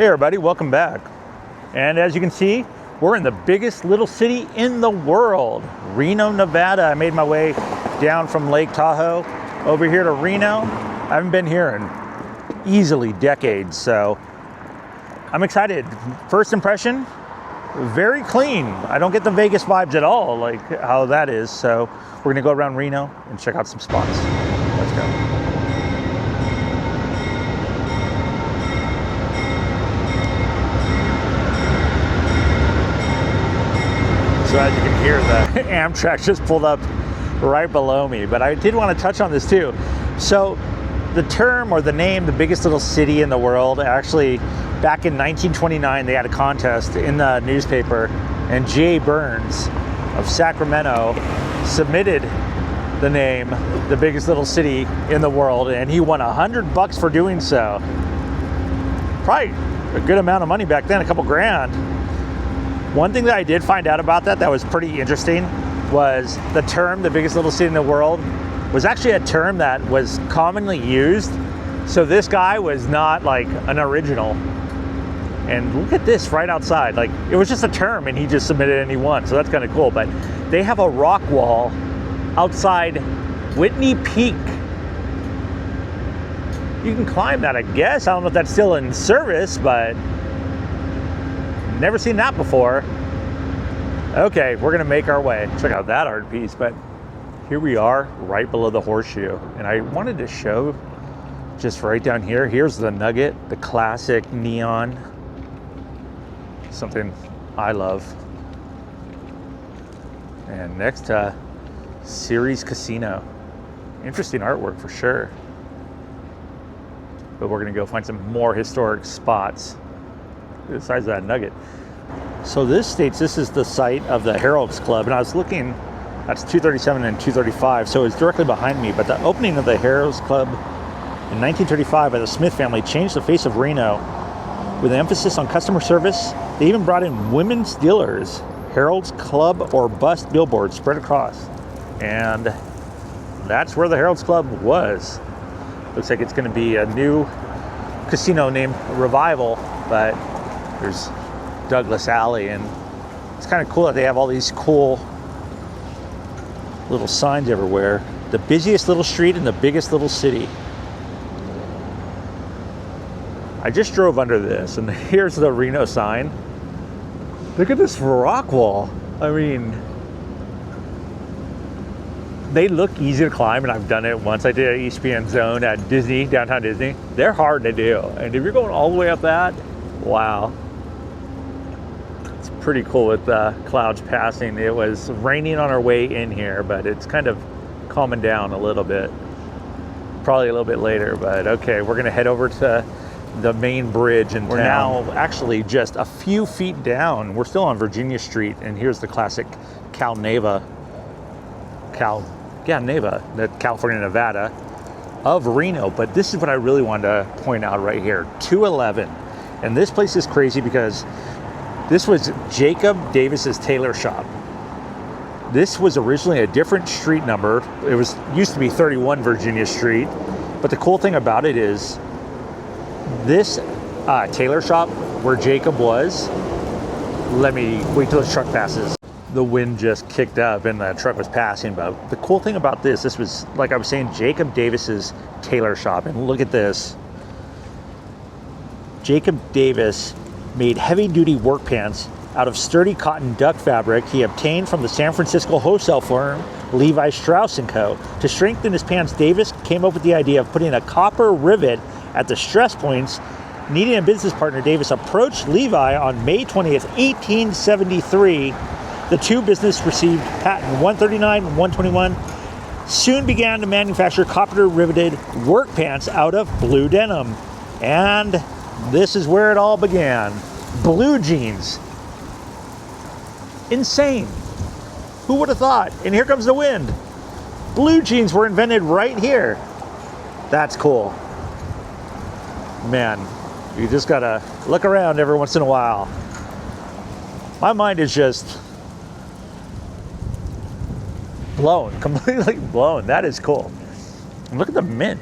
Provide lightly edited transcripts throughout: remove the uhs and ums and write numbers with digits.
Hey everybody, welcome back. And as you can see, we're in the biggest little city in the world, Reno, Nevada. I made my way down from Lake Tahoe over here to Reno. I haven't been here in easily decades, so I'm excited. First impression, very clean. I don't get the Vegas vibes at all, like how that is. So we're gonna go around Reno and check out some spots. Let's go. So as you can hear, the Amtrak just pulled up right below me, but I did want to touch on this too. So the term or the name, the biggest little city in the world, actually back in 1929, they had a contest in the newspaper, and J. Burns of Sacramento submitted the name, the biggest little city in the world, and he won $100 for doing so. Probably a good amount of money back then, a couple grand. One thing that I did find out about that was pretty interesting was the term, the biggest little city in the world, was actually a term that was commonly used. So this guy was not like an original. And look at this right outside. Like, it was just a term and he just submitted and he won. So that's kind of cool. But they have a rock wall outside Whitney Peak. You can climb that, I guess. I don't know if that's still in service, but never seen that before. Okay, we're gonna make our way. Check out that art piece, but here we are right below the horseshoe. And I wanted to show just right down here, here's the Nugget, the classic neon, something I love. And next to Ceres Casino. Interesting artwork for sure. But we're gonna go find some more historic spots the size of that Nugget. So this states this is the site of the Herald's Club, and I was looking, that's 237 and 235, so it's directly behind me. But the opening of the Herald's Club in 1935 by the Smith family changed the face of Reno with an emphasis on customer service. They even brought in women's dealers, Herald's Club or bust billboards spread across, and that's where the Herald's Club was. Looks like it's going to be a new casino named Revival, but there's Douglas Alley, and it's kind of cool that they have all these cool little signs everywhere. The busiest little street in the biggest little city. I just drove under this, and here's the Reno sign. Look at this rock wall. I mean, they look easy to climb, and I've done it once. I did an ESPN zone at Disney, downtown Disney. They're hard to do, and if you're going all the way up that, wow. It's pretty cool with the clouds passing. It was raining on our way in here, but it's kind of calming down a little bit. Probably a little bit later, but okay, we're gonna head over to the main bridge in town. We're now actually just a few feet down. We're still on Virginia Street, and here's the classic Neva, the California, Nevada of Reno. But this is what I really wanted to point out right here, 211. And this place is crazy because this was Jacob Davis's tailor shop. This was originally a different street number. It used to be 31 Virginia Street. But the cool thing about it is this tailor shop where Jacob was, let me wait till the truck passes. The wind just kicked up and the truck was passing. But the cool thing about this was, like I was saying, Jacob Davis's tailor shop. And look at this. Jacob Davis made heavy-duty work pants out of sturdy cotton duck fabric he obtained from the San Francisco wholesale firm Levi Strauss & Co. To strengthen his pants, Davis came up with the idea of putting a copper rivet at the stress points. Needing a business partner, Davis approached Levi on May 20th, 1873. The two businesses received patent 139 and 121. Soon began to manufacture copper riveted work pants out of blue denim. And this is where it all began. Blue jeans. Insane. Who would have thought? And here comes the wind. Blue jeans were invented right here. That's cool. Man, you just gotta look around every once in a while. My mind is just blown, completely blown. That is cool. And look at the mint.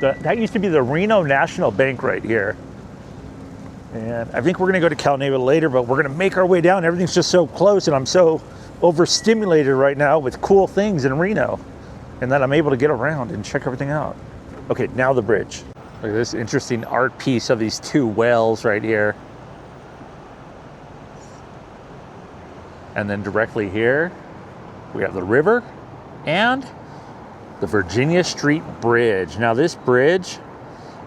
That used to be the Reno National Bank right here. And I think we're gonna go to Cal Neva later, but we're gonna make our way down. Everything's just so close, and I'm so overstimulated right now with cool things in Reno, and that I'm able to get around and check everything out. Okay, now the bridge. Look at this interesting art piece of these two whales right here. And then directly here, we have the river and the Virginia Street Bridge. Now this bridge,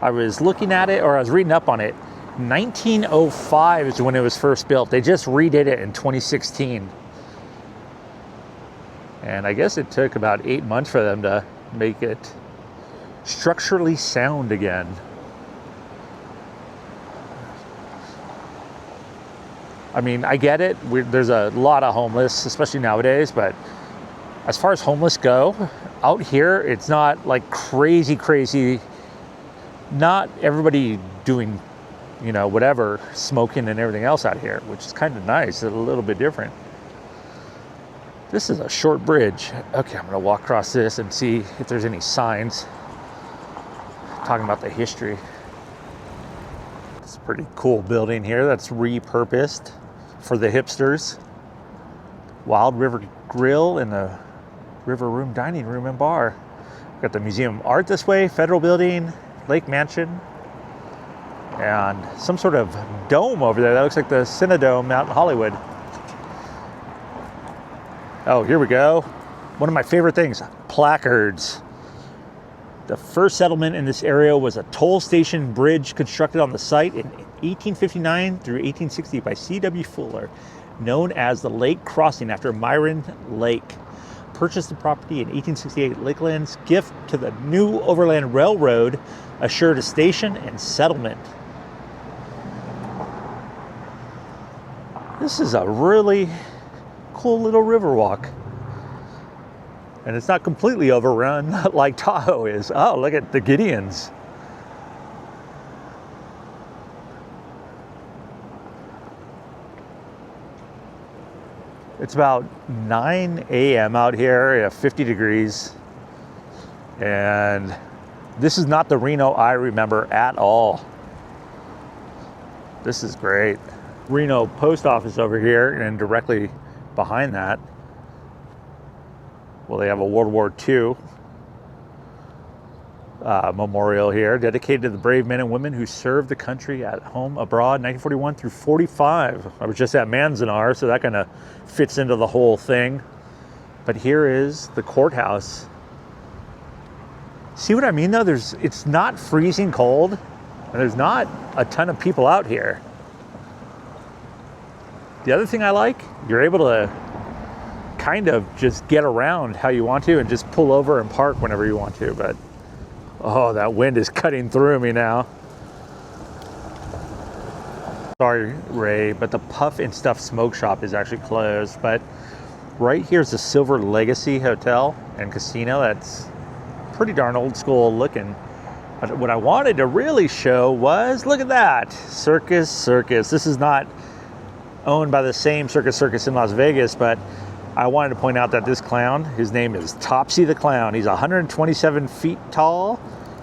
I was looking at it, or I was reading up on it. 1905 is when it was first built. They just redid it in 2016. And I guess it took about 8 months for them to make it structurally sound again. I mean, I get it. There's a lot of homeless, especially nowadays, but as far as homeless go, out here, it's not like crazy. Not everybody doing, you know, whatever, smoking and everything else out here, which is kind of nice, a little bit different. This is a short bridge. Okay, I'm gonna walk across this and see if there's any signs talking about the history. It's a pretty cool building here that's repurposed for the hipsters. Wild River Grill and the River Room Dining Room and Bar. Got the Museum of Art this way, Federal Building, Lake Mansion, and some sort of dome over there. That looks like the Cinedome out in Hollywood. Oh, here we go. One of my favorite things, placards. The first settlement in this area was a toll station bridge constructed on the site in 1859 through 1860 by C.W. Fuller, known as the Lake Crossing after Myron Lake. Purchased the property in 1868. Lakeland's gift to the new Overland Railroad assured a station and settlement. This is a really cool little river walk. And it's not completely overrun like Tahoe is. Oh, look at the Gideons. It's about 9 a.m. out here at 50 degrees. And this is not the Reno I remember at all. This is great. Reno post office over here, and directly behind that, well, they have a World War II memorial here dedicated to the brave men and women who served the country at home, abroad, 1941 through 45. I was just at Manzanar, so that kind of fits into the whole thing. But here is the courthouse. See what I mean, though? It's not freezing cold, and there's not a ton of people out here. The other thing I like, you're able to kind of just get around how you want to and just pull over and park whenever you want to. But oh, that wind is cutting through me now. Sorry, Ray, but the Puff and Stuff Smoke Shop is actually closed. But right here's the Silver Legacy Hotel and Casino. That's pretty darn old school looking. But what I wanted to really show was, look at that, Circus. This is not owned by the same Circus in Las Vegas, but I wanted to point out that this clown, his name is Topsy the Clown. He's 127 feet tall,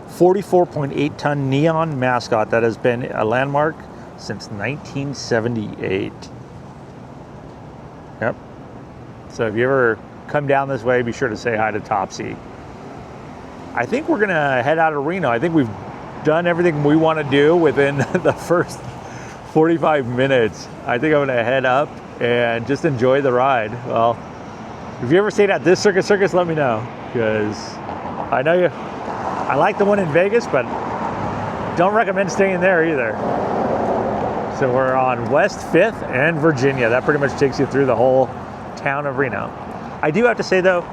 44.8 ton neon mascot that has been a landmark since 1978. Yep. So if you ever come down this way, be sure to say hi to Topsy. I think we're gonna head out of Reno. I think we've done everything we want to do within the first 45 minutes. I think I'm gonna head up and just enjoy the ride. Well, if you ever stayed at this circus, let me know, because I know I like the one in Vegas, but don't recommend staying there either. So we're on West 5th and Virginia. That pretty much takes you through the whole town of Reno. I do have to say though,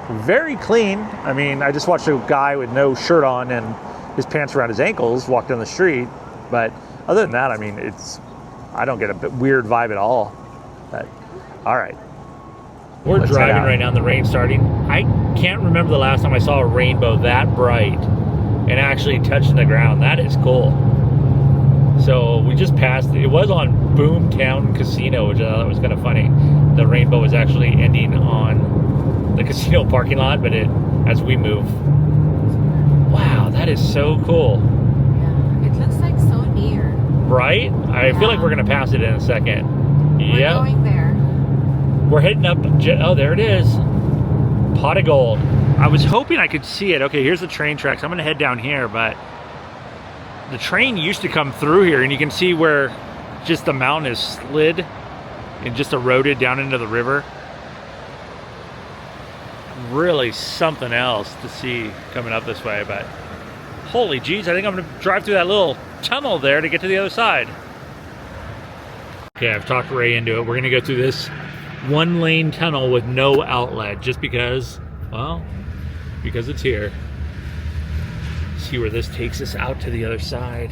very clean. I mean, I just watched a guy with no shirt on and his pants around his ankles walk down the street, but other than that, I mean, I don't get a weird vibe at all. But all right, we're driving right now and the rain's starting. I can't remember the last time I saw a rainbow that bright and actually touching the ground. That is cool. So we just passed, it was on Boomtown Casino, which I thought was kind of funny. The rainbow was actually ending on the casino parking lot, but as we move. Wow, that is so cool. Yeah, it looks like so near. Right? I feel like we're gonna pass it in a second. We're going there. We're heading up. Oh, there it is. Pot of Gold. I was hoping I could see it. Okay, here's the train tracks. I'm gonna head down here, but the train used to come through here, and you can see where just the mountain is slid and just eroded down into the river. Really something else to see coming up this way, but holy jeez, I think I'm gonna drive through that little tunnel there to get to the other side. Okay, I've talked Ray into it. We're gonna go through this one-lane tunnel with no outlet, just because, well, because it's here. See where this takes us out to the other side.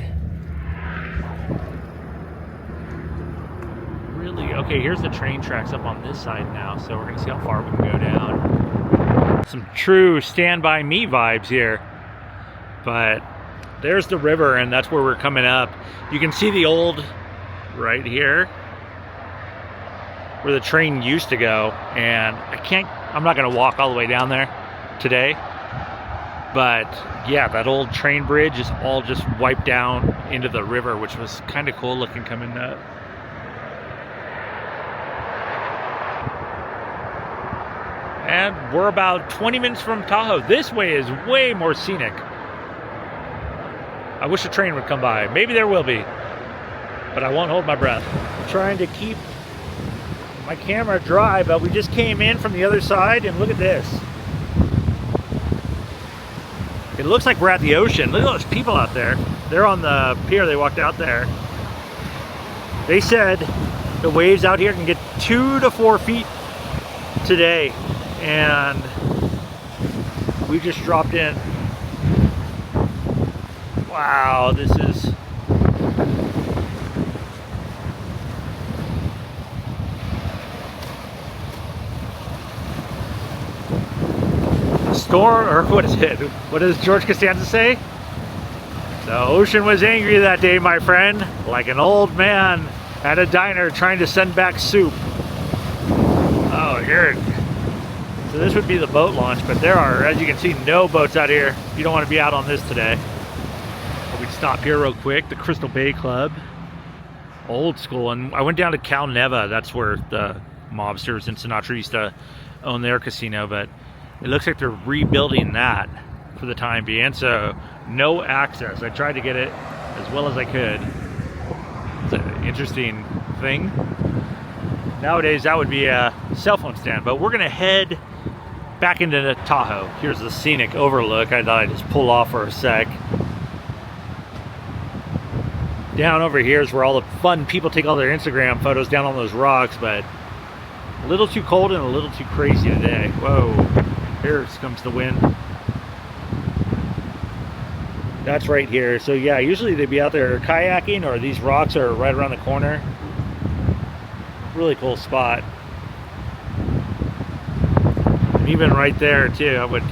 Really? Okay, here's the train tracks up on this side now, so we're gonna see how far we can go down. Some true Stand By Me vibes here. But there's the river, and that's where we're coming up. You can see the old, right here, where the train used to go, and I'm not gonna walk all the way down there today, but yeah, that old train bridge is all just wiped down into the river, which was kind of cool looking coming up. And we're about 20 minutes from Tahoe. This way is way more scenic. I wish a train would come by. Maybe there will be, but I won't hold my breath. I'm trying to keep my camera dry, but we just came in from the other side, and look at this. It looks like we're at the ocean. Look at those people out there. They're on the pier. They walked out there. They said the waves out here can get 2 to 4 feet today, and we just dropped in. Wow, this is storm, or what is it? What does George Costanza say? The ocean was angry that day, my friend, like an old man at a diner trying to send back soup. Oh, here. So this would be the boat launch, but there are, as you can see, no boats out here. You don't want to be out on this today. But we'd stop here real quick, the Crystal Bay Club. Old school, and I went down to Cal Neva. That's where the mobsters in Sinatra used to own their casino, but it looks like they're rebuilding that for the time being, so no access. I tried to get it as well as I could. It's an interesting thing. Nowadays, that would be a cell phone stand, but we're gonna head back into the Tahoe. Here's the scenic overlook. I thought I'd just pull off for a sec. Down over here is where all the fun people take all their Instagram photos, down on those rocks, but a little too cold and a little too crazy today. Whoa, here comes the wind. That's right here. So yeah, usually they'd be out there kayaking, or these rocks are right around the corner. Really cool spot. And even right there too, I would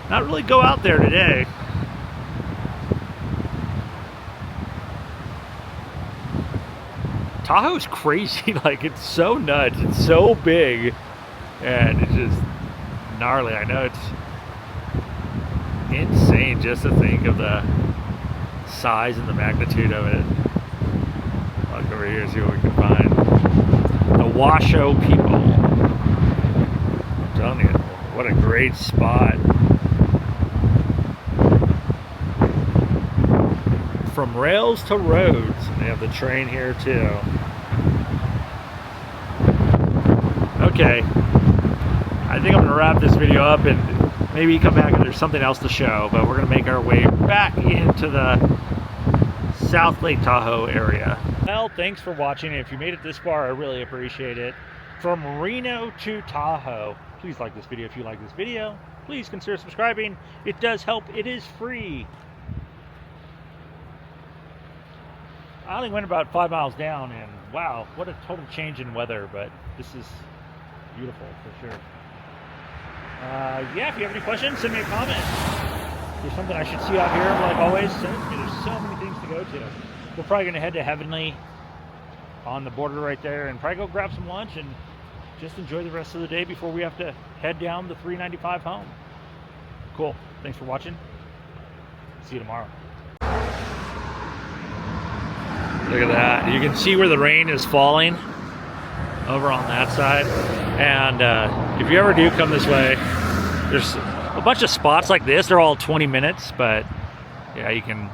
not really go out there today. Tahoe's crazy. Like, it's so nuts, it's so big, and it's just gnarly. I know, it's insane just to think of the size and the magnitude of it. Look over here, see what we can find. The Washoe people. I'm telling you, what a great spot. From rails to roads. They have the train here too. Okay, I think I'm gonna wrap this video up and maybe come back and there's something else to show, but we're gonna make our way back into the South Lake Tahoe area. Well, thanks for watching. If you made it this far, I really appreciate it. From Reno to Tahoe, please like this video if you like this video. Please consider subscribing. It does help. It is free. I only went about 5 miles down, and wow, what a total change in weather, but this is beautiful for sure. Yeah, if you have any questions, send me a comment. If there's something I should see out here, like always, send it to me. There's so many things to go to. We're probably going to head to Heavenly on the border right there and probably go grab some lunch and just enjoy the rest of the day before we have to head down the 395 home. Cool. Thanks for watching. See you tomorrow. Look at that. You can see where the rain is falling over on that side. And if you ever do come this way, there's a bunch of spots like this. They're all 20 minutes, but yeah, you can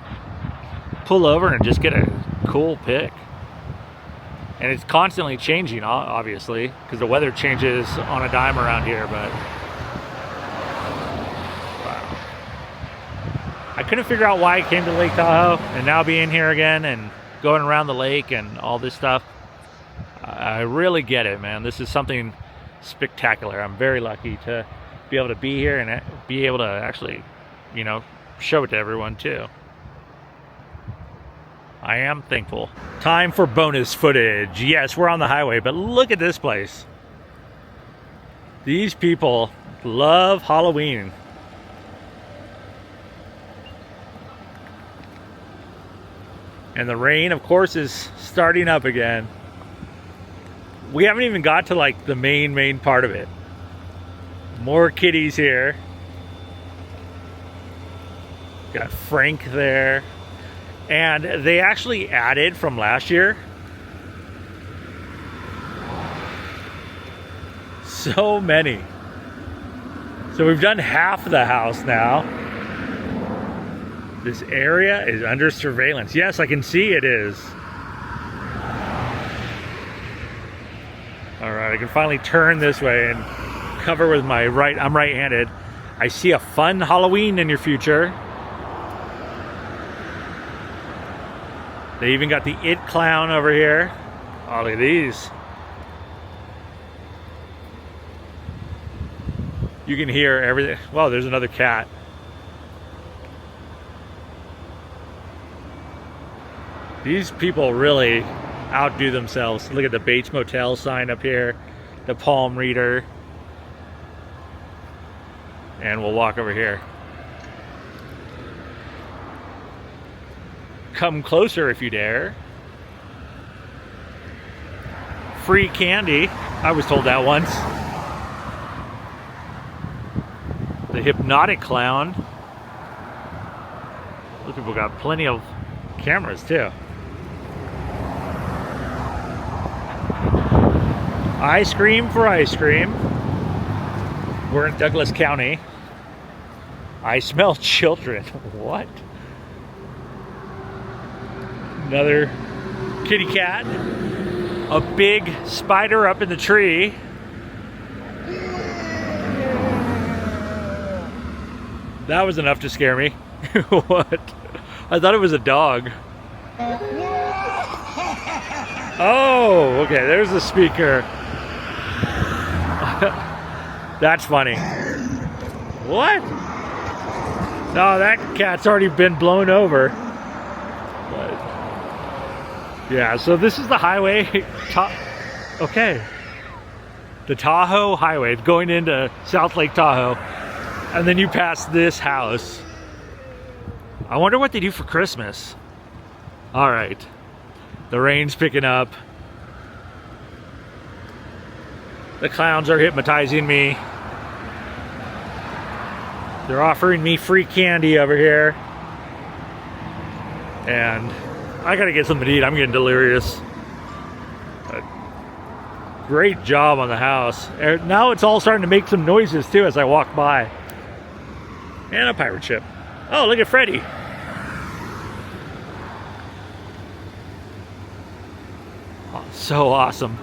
pull over and just get a cool pic. And it's constantly changing, obviously, because the weather changes on a dime around here, but wow. I couldn't figure out why I came to Lake Tahoe, and now being here again and going around the lake and all this stuff, I really get it, man. This is something spectacular. I'm very lucky to be able to be here and be able to actually, you know, show it to everyone too. I am thankful. Time for bonus footage. Yes, we're on the highway, but look at this place. These people love Halloween. And the rain, of course, is starting up again. We haven't even got to like the main part of it. More kitties here. Got Frank there. And they actually added from last year so many. So we've done half the house now. This area is under surveillance. Yes, I can see it is. All right, I can finally turn this way and cover with my right. I'm right-handed. I see a fun Halloween in your future. They even got the It Clown over here. Oh, look at these. You can hear everything. Wow, there's another cat. These people really outdo themselves. Look at the Bates Motel sign up here, the palm reader. And we'll walk over here. Come closer if you dare. Free candy. I was told that once. The hypnotic clown. Those people got plenty of cameras too. Ice cream for ice cream. We're in Douglas County. I smell children. What? Another kitty cat. A big spider up in the tree. That was enough to scare me. What? I thought it was a dog. Oh, okay, there's the speaker. That's funny. What? No, that cat's already been blown over. Yeah, so this is the highway. Okay. The Tahoe Highway going into South Lake Tahoe. And then you pass this house. I wonder what they do for Christmas. All right. The rain's picking up. The clowns are hypnotizing me. They're offering me free candy over here. And I gotta get something to eat. I'm getting delirious. But great job on the house. Now it's all starting to make some noises too as I walk by. And a pirate ship. Oh, look at Freddy. Oh, so awesome.